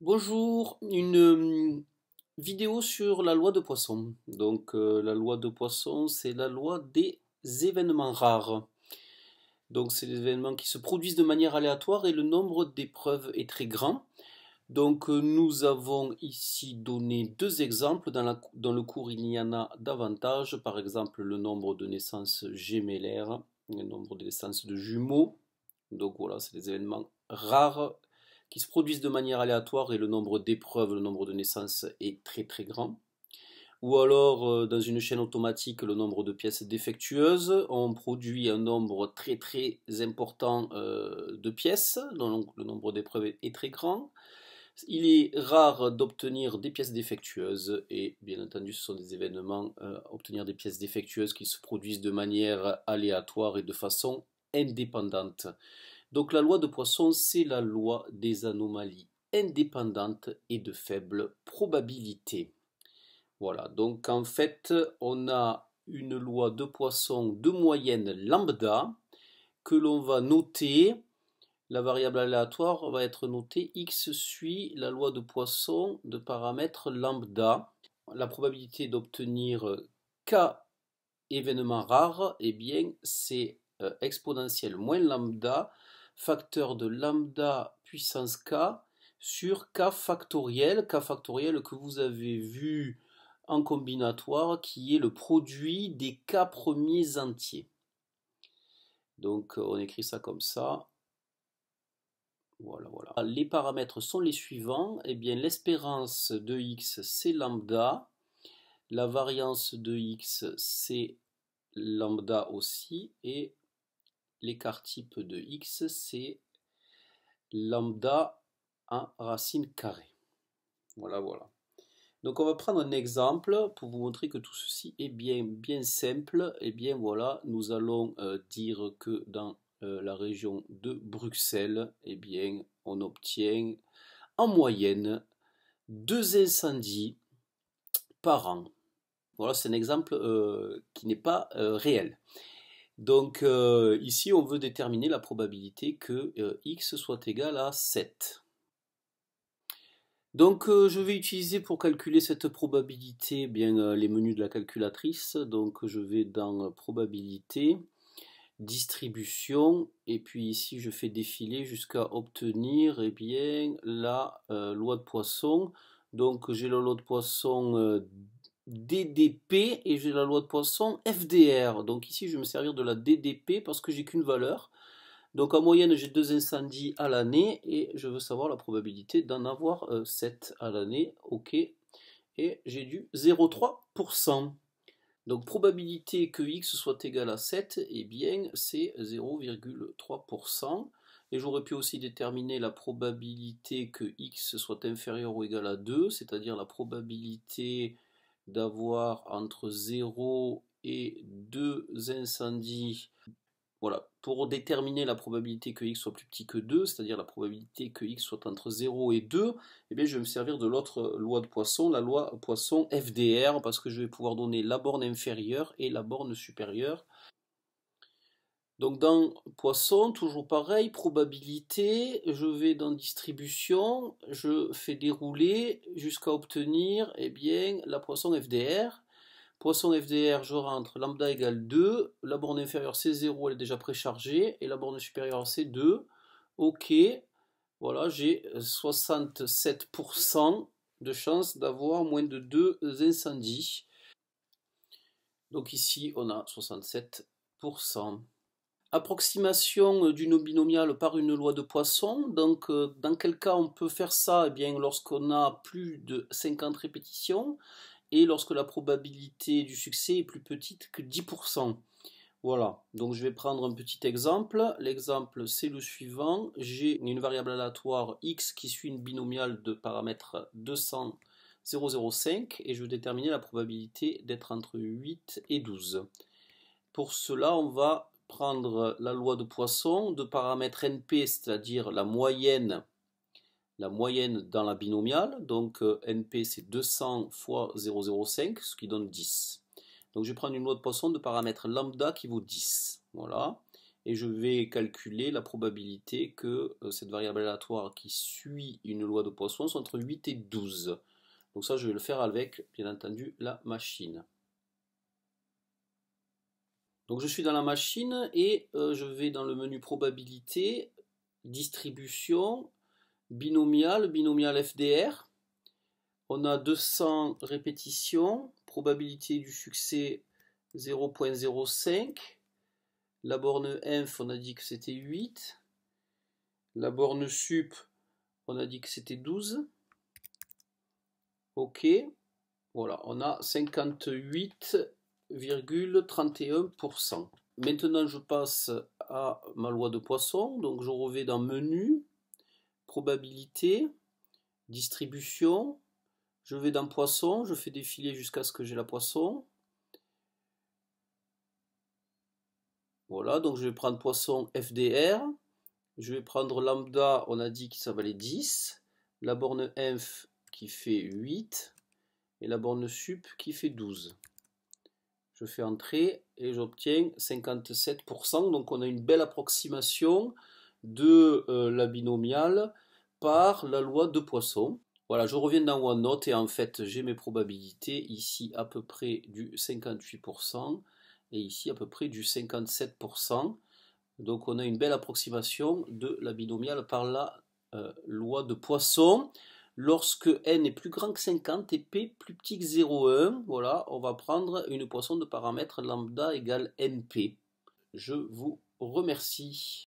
Bonjour, une vidéo sur la loi de Poisson. La loi de Poisson, c'est la loi des événements rares. Donc c'est des événements qui se produisent de manière aléatoire et le nombre d'épreuves est très grand. Nous avons ici donné deux exemples. Dans le cours, il y en a davantage. Par exemple, le nombre de naissances gémellaires, le nombre de naissances de jumeaux. Donc voilà, c'est des événements rares qui se produisent de manière aléatoire et le nombre d'épreuves, le nombre de naissances est très très grand. Ou alors, dans une chaîne automatique, le nombre de pièces défectueuses, on produit un nombre très très important de pièces, donc le nombre d'épreuves est très grand. Il est rare d'obtenir des pièces défectueuses et bien entendu ce sont des événements, obtenir des pièces défectueuses qui se produisent de manière aléatoire et de façon indépendante. Donc la loi de Poisson, c'est la loi des anomalies indépendantes et de faible probabilité. Voilà, donc en fait, on a une loi de Poisson de moyenne lambda que l'on va noter. La variable aléatoire va être notée x suit la loi de Poisson de paramètre lambda. La probabilité d'obtenir k événements rares, eh bien, c'est exponentielle moins lambda, facteur de lambda puissance k sur k factoriel que vous avez vu en combinatoire, qui est le produit des k premiers entiers. Donc on écrit ça comme ça. Voilà, voilà. Les paramètres sont les suivants. Eh bien, l'espérance de x, c'est lambda. La variance de x, c'est lambda aussi. Et l'écart type de x, c'est lambda en racine carrée. Voilà, voilà. Donc on va prendre un exemple pour vous montrer que tout ceci est bien simple. Et bien voilà, nous allons dire que dans la région de Bruxelles, eh bien, on obtient en moyenne 2 incendies par an. Voilà, c'est un exemple qui n'est pas réel. Ici, on veut déterminer la probabilité que x soit égal à 7. Je vais utiliser pour calculer cette probabilité les menus de la calculatrice. Donc je vais dans probabilité, distribution, et puis ici je fais défiler jusqu'à obtenir la loi de Poisson. Donc j'ai la loi de Poisson DDP et j'ai la loi de Poisson FDR. Donc ici je vais me servir de la DDP parce que j'ai qu'une valeur. Donc en moyenne, j'ai 2 incendies à l'année et je veux savoir la probabilité d'en avoir 7 à l'année. OK. Et j'ai du 0,3%. Donc probabilité que x soit égal à 7, eh bien c'est 0,3%. Et j'aurais pu aussi déterminer la probabilité que x soit inférieur ou égal à 2, c'est-à-dire la probabilité d'avoir entre 0 et 2 incendies. Voilà, pour déterminer la probabilité que x soit plus petit que 2, c'est-à-dire la probabilité que x soit entre 0 et 2, eh bien, je vais me servir de l'autre loi de Poisson, la loi Poisson FDR, parce que je vais pouvoir donner la borne inférieure et la borne supérieure. Donc dans Poisson, toujours pareil, probabilité, je vais dans distribution, je fais dérouler jusqu'à obtenir la Poisson FDR. Poisson FDR, je rentre lambda égale 2, la borne inférieure c'est 0, elle est déjà préchargée, et la borne supérieure c'est 2. Ok, voilà, j'ai 67% de chance d'avoir moins de 2 incendies. Donc ici on a 67%. Approximation d'une binomiale par une loi de Poisson. Dans quel cas on peut faire ça? Eh bien, lorsqu'on a plus de 50 répétitions et lorsque la probabilité du succès est plus petite que 10%. Voilà, donc je vais prendre un petit exemple. L'exemple, c'est le suivant. J'ai une variable aléatoire x qui suit une binomiale de paramètres 200, 0,05 et je veux déterminer la probabilité d'être entre 8 et 12. Pour cela, on va prendre la loi de Poisson de paramètre NP, c'est-à-dire la moyenne dans la binomiale. Donc NP c'est 200 fois 0,05, ce qui donne 10. Donc je vais prendre une loi de Poisson de paramètre lambda qui vaut 10. Voilà. et je vais calculer la probabilité que cette variable aléatoire qui suit une loi de Poisson soit entre 8 et 12. Donc ça, je vais le faire avec, bien entendu, la machine. Donc je suis dans la machine et je vais dans le menu probabilité, distribution, binomial FDR. On a 200 répétitions, probabilité du succès 0,05. La borne inf, on a dit que c'était 8. La borne sup, on a dit que c'était 12. OK. Voilà, on a 58,31%. Maintenant, je passe à ma loi de Poisson. Donc, je reviens dans Menu, Probabilité, Distribution. Je vais dans Poisson, je fais défiler jusqu'à ce que j'ai la Poisson. Voilà, donc je vais prendre Poisson FDR. Je vais prendre lambda, on a dit que ça valait 10. La borne inf qui fait 8. Et la borne sup qui fait 12. Je fais entrer et j'obtiens 57%. Donc on a une belle approximation de la binomiale par la loi de Poisson. Voilà, je reviens dans OneNote et en fait j'ai mes probabilités ici à peu près du 58% et ici à peu près du 57%. Donc on a une belle approximation de la binomiale par la loi de Poisson. Lorsque n est plus grand que 50 et p plus petit que 0,1, voilà, on va prendre une Poisson de paramètre lambda égale np. Je vous remercie.